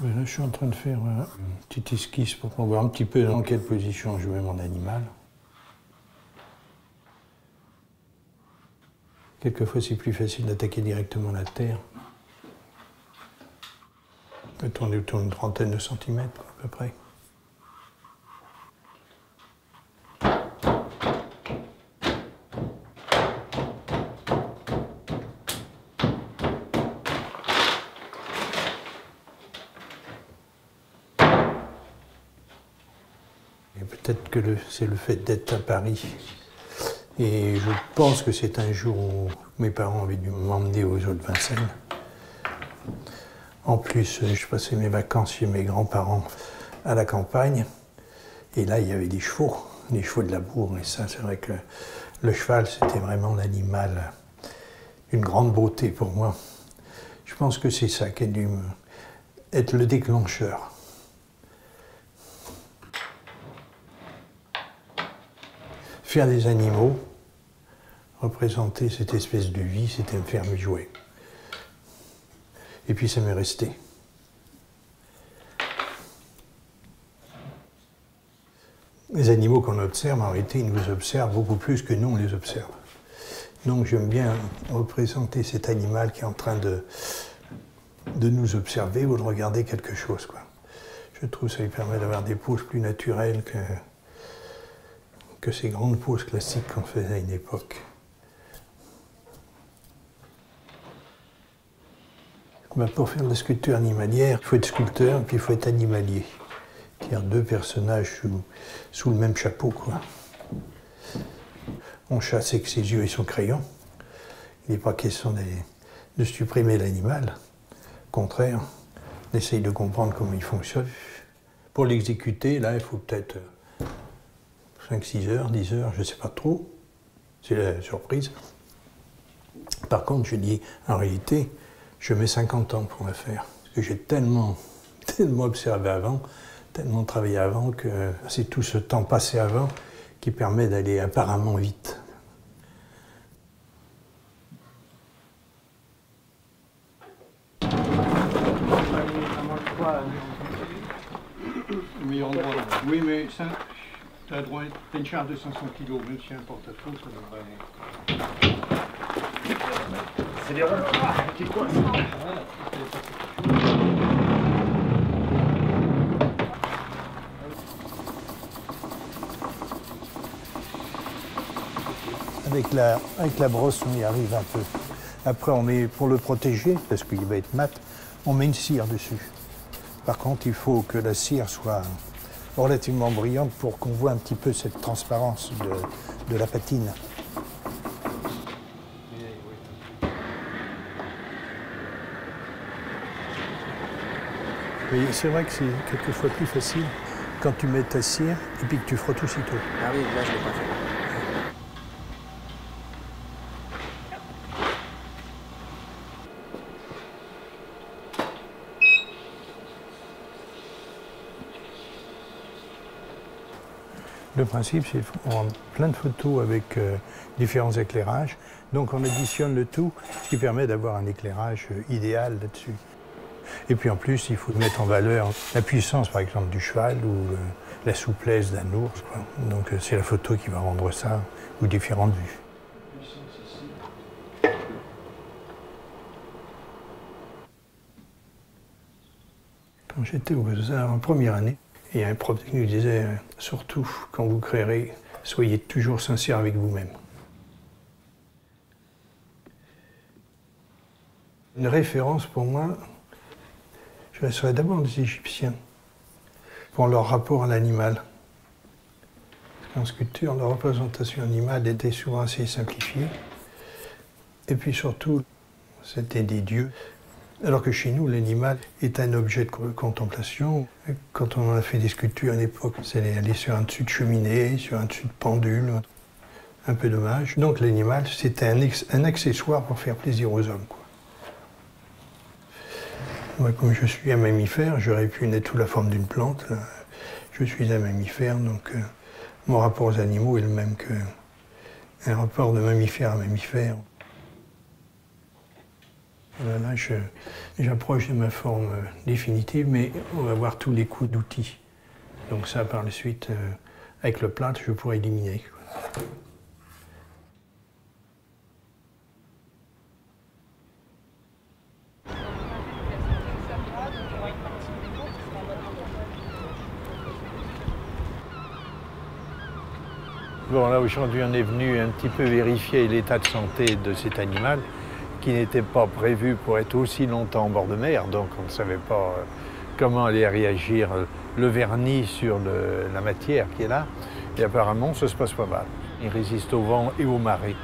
Là, je suis en train de faire une petite esquisse pour voir un petit peu dans quelle position je mets mon animal. Quelquefois, c'est plus facile d'attaquer directement la terre. On peut tourner autour d'une trentaine de centimètres, à peu près. Peut-être que c'est le fait d'être à Paris. Et je pense que c'est un jour où mes parents avaient dû m'emmener aux eaux de Vincennes. En plus, je passais mes vacances chez mes grands-parents à la campagne. Et là, il y avait des chevaux de labour. Et ça, c'est vrai que le cheval, c'était vraiment l'animal d'une grande beauté pour moi. Je pense que c'est ça qui a dû être le déclencheur. Faire des animaux, représenter cette espèce de vie, c'était me faire jouer. Et puis ça m'est resté. Les animaux qu'on observe, en réalité, ils nous observent beaucoup plus que nous, on les observe. Donc j'aime bien représenter cet animal qui est en train de nous observer ou de regarder quelque chose, quoi. Je trouve que ça lui permet d'avoir des poses plus naturelles que ces grandes poses classiques qu'on faisait à une époque. Pour faire de la sculpture animalière, il faut être sculpteur et puis il faut être animalier. C'est-à-dire deux personnages sous le même chapeau, quoi. On chasse avec ses yeux et son crayon. Il n'est pas question de supprimer l'animal. Au contraire, on essaye de comprendre comment il fonctionne. Pour l'exécuter, là, il faut peut-être 5-6 heures, 10 heures, je ne sais pas trop. C'est la surprise. Par contre, je dis, en réalité, je mets 50 ans pour la faire. Parce que j'ai tellement observé avant, tellement travaillé avant, que c'est tout ce temps passé avant qui permet d'aller apparemment vite. Le meilleur endroit là. Oui, mais ça, tu as droit à une charge de 500 kg, même si un porte-à-faux, ça devrait. C'est des ronds. Ah, qui coince. Avec la brosse, on y arrive un peu. Après, on met, pour le protéger, parce qu'il va être mat, on met une cire dessus. Par contre, il faut que la cire soit relativement brillante pour qu'on voit un petit peu cette transparence de la patine. Mais c'est vrai que c'est quelquefois plus facile quand tu mets ta cire et puis que tu frottes aussitôt. Ah oui, là je l'ai pas fait. Le principe, c'est qu'on prend plein de photos avec différents éclairages. Donc on additionne le tout, ce qui permet d'avoir un éclairage idéal là-dessus. Et puis en plus, il faut mettre en valeur la puissance, par exemple, du cheval ou la souplesse d'un ours, quoi. Donc c'est la photo qui va rendre ça, ou différentes vues. Quand j'étais aux Beaux-Arts en première année, il y a un prof qui nous disait, surtout quand vous créerez, soyez toujours sincère avec vous-même. Une référence pour moi, je serais d'abord les Égyptiens, pour leur rapport à l'animal. En sculpture, la représentation animale était souvent assez simplifiée. Et puis surtout, c'était des dieux. Alors que chez nous, l'animal est un objet de contemplation. Quand on a fait des sculptures à l'époque, c'est aller sur un dessus de cheminée, sur un dessus de pendule, un peu dommage. Donc l'animal, c'était un accessoire pour faire plaisir aux hommes, quoi. Moi, comme je suis un mammifère, j'aurais pu naître sous la forme d'une plante. Là. Je suis un mammifère, donc mon rapport aux animaux est le même qu'un rapport de mammifère à mammifère. Là, j'approche de ma forme définitive, mais on va voir tous les coups d'outils. Donc ça, par la suite, avec le plâtre, je pourrais éliminer. Bon, là, aujourd'hui, on est venu un petit peu vérifier l'état de santé de cet animal qui n'était pas prévu pour être aussi longtemps en bord de mer, donc on ne savait pas comment allait réagir le vernis sur la matière qui est là. Et apparemment, ça se passe pas mal. Il résiste au vent et aux marées.